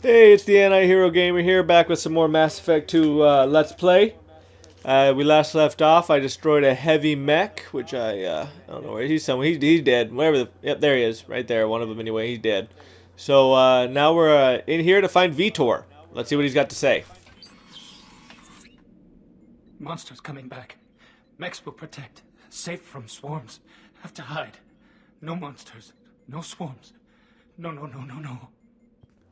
Hey, it's the AntiHero Gamer here, back with some more Mass Effect 2 Let's Play. We last left off, I destroyed a heavy mech, which I don't know where he's somewhere. He's dead. Whatever yep, there he is, right there. One of them anyway. He's dead. So now we're in here to find Vitor. Let's see what he's got to say. Monsters coming back. Mechs will protect. Safe from swarms. Have to hide. No monsters. No swarms. No.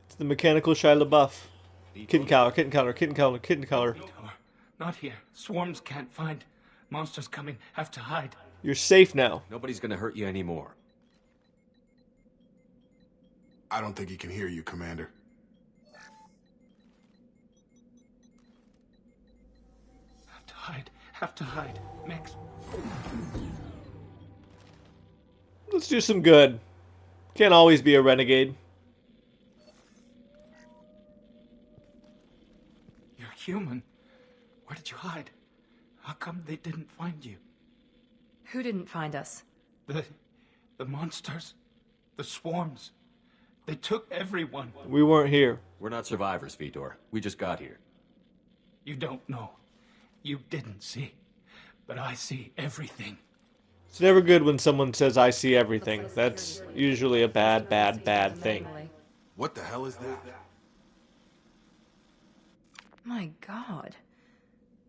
It's the mechanical Shia LaBeouf. Kitten collar. Vitor, not here. Swarms can't find. Monsters coming. Have to hide. You're safe now. Nobody's gonna hurt you anymore. I don't think he can hear you, Commander. Have to hide. Have to hide. Mechs. Let's do some good. Can't always be a renegade. You're human. Where did you hide? How come they didn't find you? Who didn't find us? The monsters. The swarms. They took everyone. We weren't here. We're not survivors, Vitor. We just got here. You don't know. You didn't see. But I see everything. It's never good when someone says, I see everything. That's usually a bad thing. What the hell is that? My God.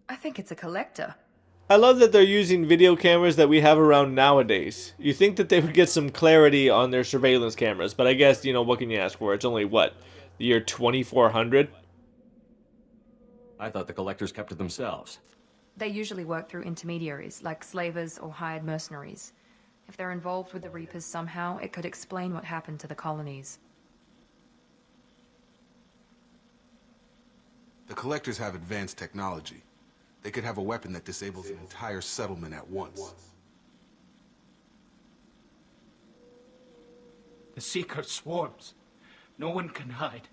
I think it's a collector. I love that they're using video cameras that we have around nowadays. You think that they would get some clarity on their surveillance cameras, but I guess, you know, what can you ask for? It's only, what, the year 2400? I thought the collectors kept to themselves. They usually work through intermediaries, like slavers or hired mercenaries. If they're involved with the Reapers somehow, it could explain what happened to the colonies. The collectors have advanced technology. They could have a weapon that disables an entire settlement at once. The Seeker swarms. No one can hide.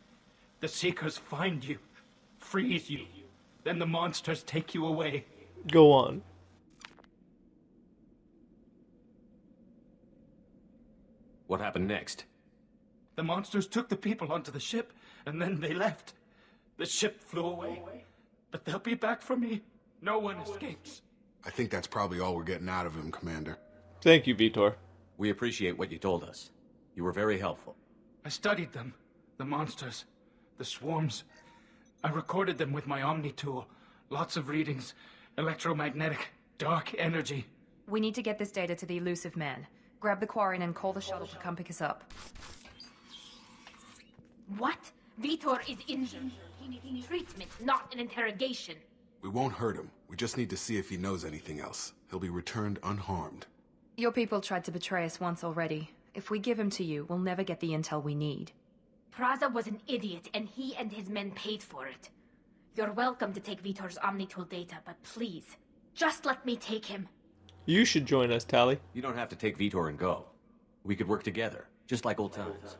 The Seekers find you. Freeze you. Then the monsters take you away. Go on. What happened next? The monsters took the people onto the ship, and then they left. The ship flew away. But they'll be back for me. No one escapes. I think that's probably all we're getting out of him, Commander. Thank you, Vitor. We appreciate what you told us. You were very helpful. I studied them. The monsters. The swarms. I recorded them with my Omni tool. Lots of readings. Electromagnetic. Dark energy. We need to get this data to the elusive man. Grab the Quarian and call the shuttle to come pick us up. What? Vitor is injured. He needs treatment, not an interrogation. We won't hurt him. We just need to see if he knows anything else. He'll be returned unharmed. Your people tried to betray us once already. If we give him to you, we'll never get the intel we need. Praza was an idiot, and he and his men paid for it. You're welcome to take Vitor's Omnitool data, but please, just let me take him. You should join us, Tali. You don't have to take Vitor and go. We could work together, just like old times.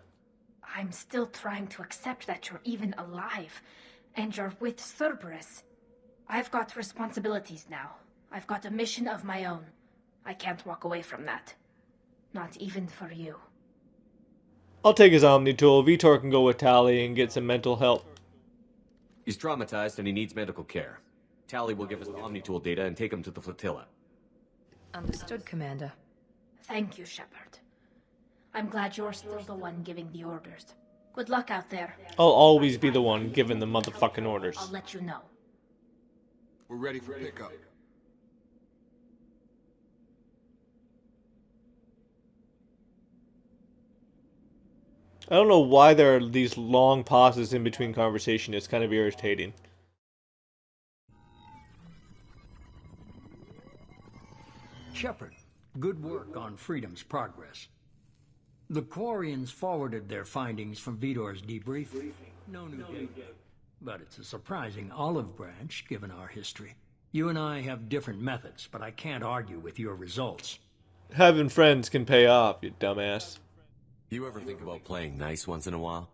I'm still trying to accept that you're even alive, and you're with Cerberus. I've got responsibilities now. I've got a mission of my own. I can't walk away from that. Not even for you. I'll take his Omni tool. Vitor can go with Tali and get some mental help. He's traumatized and he needs medical care. Tali will give us the Omnitool data and take him to the flotilla. Understood, Commander. Thank you, Shephard. I'm glad you're still the one giving the orders. Good luck out there. I'll always be the one giving the motherfucking orders. I'll let you know. We're ready for pickup. I don't know why there are these long pauses in between conversation. It's kind of irritating. Shephard, good work on Freedom's progress. The Quarians forwarded their findings from Vitor's debriefing. No new data, but it's a surprising olive branch given our history. You and I have different methods, but I can't argue with your results. Having friends can pay off, you dumbass. You ever think about playing nice once in a while?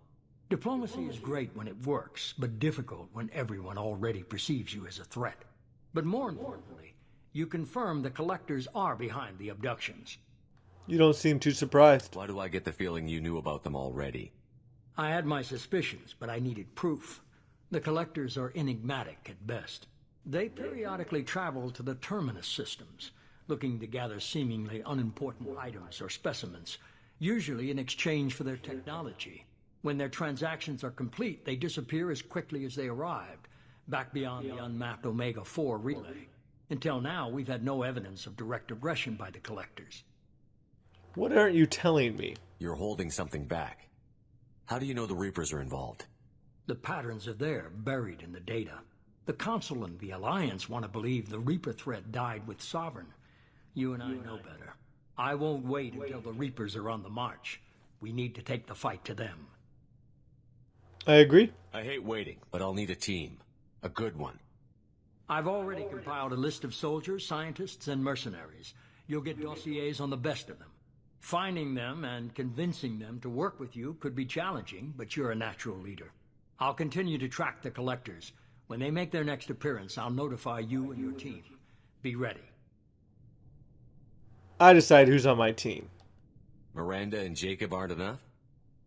Diplomacy is great when it works, but difficult when everyone already perceives you as a threat. But more importantly, you confirm the collectors are behind the abductions. You don't seem too surprised. Why do I get the feeling you knew about them already? I had my suspicions, but I needed proof. The Collectors are enigmatic at best. They periodically travel to the Terminus systems, looking to gather seemingly unimportant items or specimens, usually in exchange for their technology. When their transactions are complete, they disappear as quickly as they arrived, back beyond the unmapped Omega-4 relay. Until now, we've had no evidence of direct aggression by the Collectors. What aren't you telling me? You're holding something back. How do you know the Reapers are involved? The patterns are there, buried in the data. The Council and the Alliance want to believe the Reaper threat died with Sovereign. You and I know better. I won't wait until the Reapers are on the march. We need to take the fight to them. I agree. I hate waiting, but I'll need a team. A good one. I've already compiled a list of soldiers, scientists, and mercenaries. You'll get dossiers on the best of them. Finding them and convincing them to work with you could be challenging, but you're a natural leader. I'll continue to track the Collectors. When they make their next appearance, I'll notify you and your team. Be ready. I decide who's on my team. Miranda and Jacob aren't enough?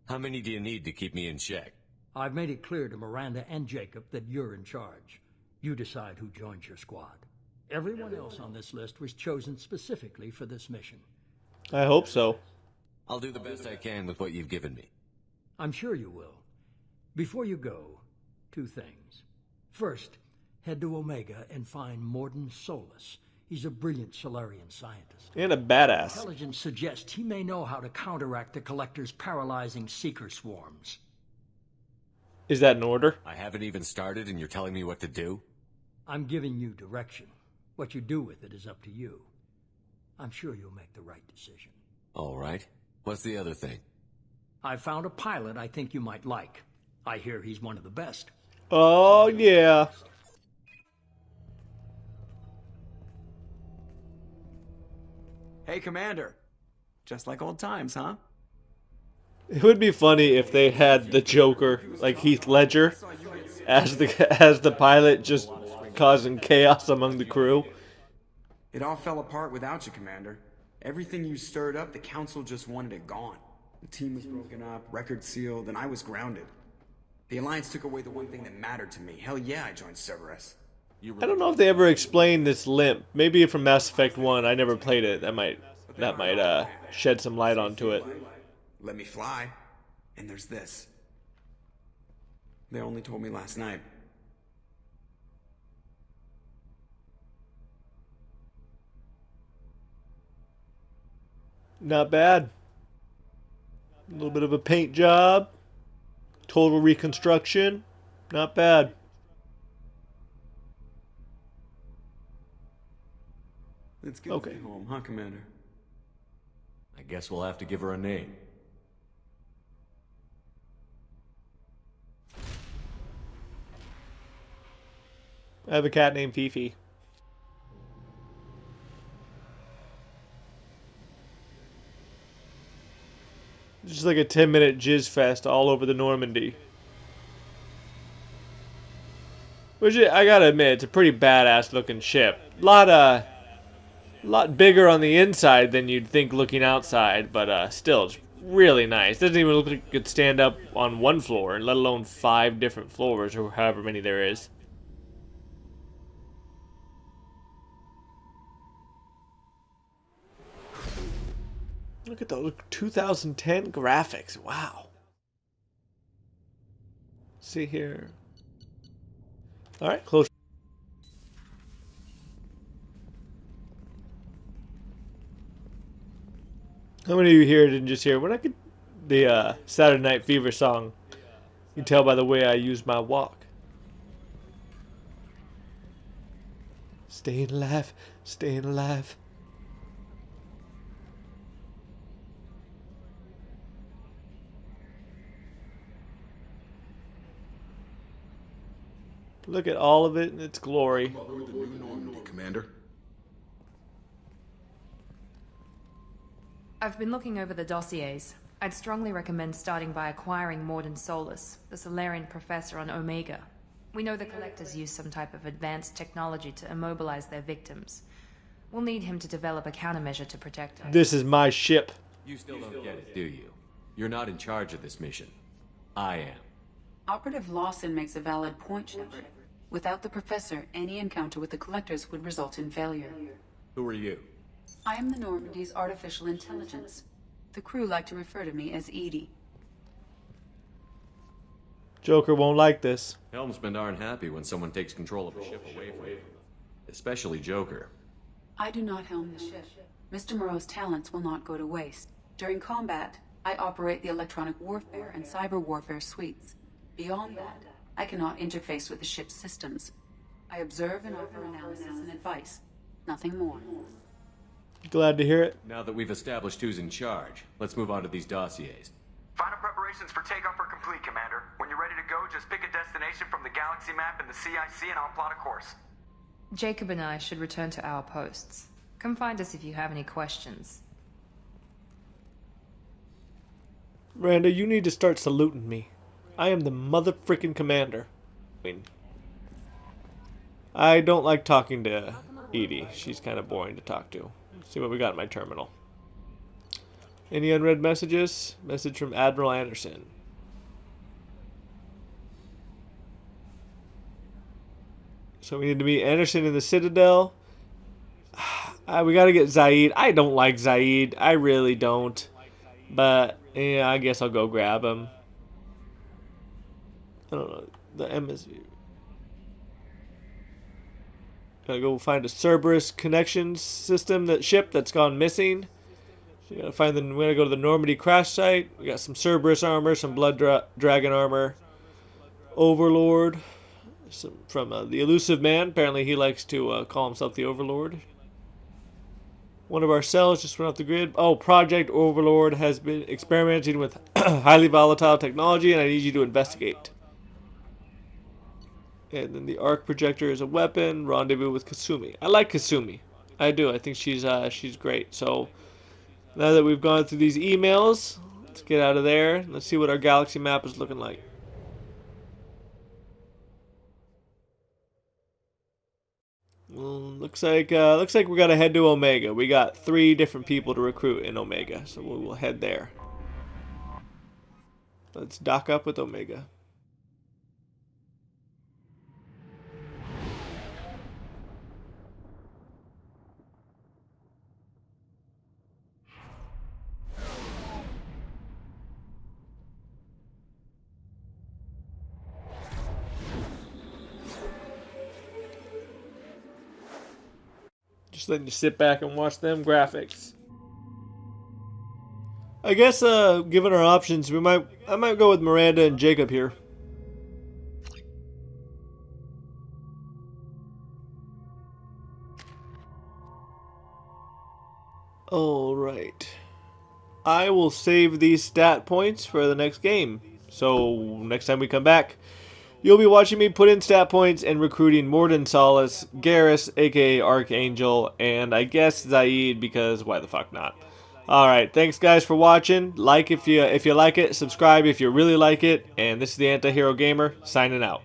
How many do you need to keep me in check? I've made it clear to Miranda and Jacob that you're in charge. You decide who joins your squad. Everyone else on this list was chosen specifically for this mission. I hope so. I'll do the best I can with what you've given me. I'm sure you will. Before you go, 2 things. First, head to Omega and find Morden Solus. He's a brilliant Solarian scientist. And a badass. Intelligence suggests he may know how to counteract the Collector's paralyzing seeker swarms. Is that an order? I haven't even started and you're telling me what to do? I'm giving you direction. What you do with it is up to you. I'm sure you'll make the right decision. All right. What's the other thing? I found a pilot I think you might like. I hear he's one of the best. Oh, yeah. Hey, Commander. Just like old times, huh? It would be funny if they had the Joker, like Heath Ledger, as the pilot, just causing chaos among the crew. It all fell apart without you, Commander. Everything you stirred up, the Council just wanted it gone. The team was broken up, record sealed, and I was grounded. The Alliance took away the one thing that mattered to me. Hell yeah, I joined Cerberus. I don't know if they ever explained this limp. Maybe from Mass Effect 1. I never played it. That might shed some light onto it. Let me fly. And there's this. They only told me last night. Not bad. A little bit of a paint job. Total reconstruction. Not bad. It's good to be home, huh, Commander? I guess we'll have to give her a name. I have a cat named Fifi. Just like a 10-minute jizz fest all over the Normandy. Which, I gotta admit, it's a pretty badass looking ship. Lot bigger on the inside than you'd think looking outside, but still, it's really nice. Doesn't even look like it could stand up on one floor, let alone 5 different floors, or however many there is. Look at those 2010 graphics. Wow. See here. Alright, close. How many of you here didn't just hear when I could the Saturday Night Fever song? You can tell by the way I use my walk. Staying alive, staying alive. Look at all of it in its glory. We're the new Normandy, Commander. I've been looking over the dossiers. I'd strongly recommend starting by acquiring Morden Solus, the Solarian professor on Omega. We know the Collectors use some type of advanced technology to immobilize their victims. We'll need him to develop a countermeasure to protect us. This is my ship. You still don't get it, do you? You're not in charge of this mission. I am. Operative Lawson makes a valid point, Shephard. Without the Professor, any encounter with the Collectors would result in failure. Who are you? I am the Normandy's artificial intelligence. The crew like to refer to me as Edie. Joker won't like this. Helmsmen aren't happy when someone takes control of a ship away from them. Especially Joker. I do not helm the ship. Mr. Moreau's talents will not go to waste. During combat, I operate the electronic warfare and cyber warfare suites. Beyond that, I cannot interface with the ship's systems. I observe and offer analysis and advice. Nothing more. Glad to hear it. Now that we've established who's in charge, let's move on to these dossiers. Final preparations for takeoff are complete, Commander. When you're ready to go, just pick a destination from the galaxy map in the CIC and I'll plot a course. Jacob and I should return to our posts. Come find us if you have any questions. Miranda, you need to start saluting me. I am the mother-frickin' commander. I don't like talking to Edie. She's kind of boring to talk to. Let's see what we got in my terminal. Any unread messages? Message from Admiral Anderson. So we need to meet Anderson in the Citadel. We gotta get Zaid. I don't like Zaid. I really don't. But, yeah, I guess I'll go grab him. I don't know. The MSV. Gotta go find a Cerberus connection system, that ship that's gone missing. So we gotta find the. We gotta go to the Normandy crash site. We got some Cerberus armor, some Blood Dragon armor. Overlord. Some, from the elusive man. Apparently he likes to call himself the Overlord. One of our cells just went off the grid. Oh, Project Overlord has been experimenting with highly volatile technology, and I need you to investigate. And then the arc projector is a weapon. Rendezvous with Kasumi. I like Kasumi. I do. I think she's great. So now that we've gone through these emails, let's get out of there. Let's see what our galaxy map is looking like. Well, looks like we gotta head to Omega. We got 3 different people to recruit in Omega, so we'll head there. Let's dock up with Omega. Just letting you sit back and watch them graphics. I guess, given our options, I might go with Miranda and Jacob here. Alright. I will save these stat points for the next game. So, next time we come back, you'll be watching me put in stat points and recruiting Mordin Solace, Garrus, aka Archangel, and I guess Zaid, because why the fuck not? Alright, thanks guys for watching. Like if you like it, subscribe if you really like it, and this is the AntiHero Gamer, signing out.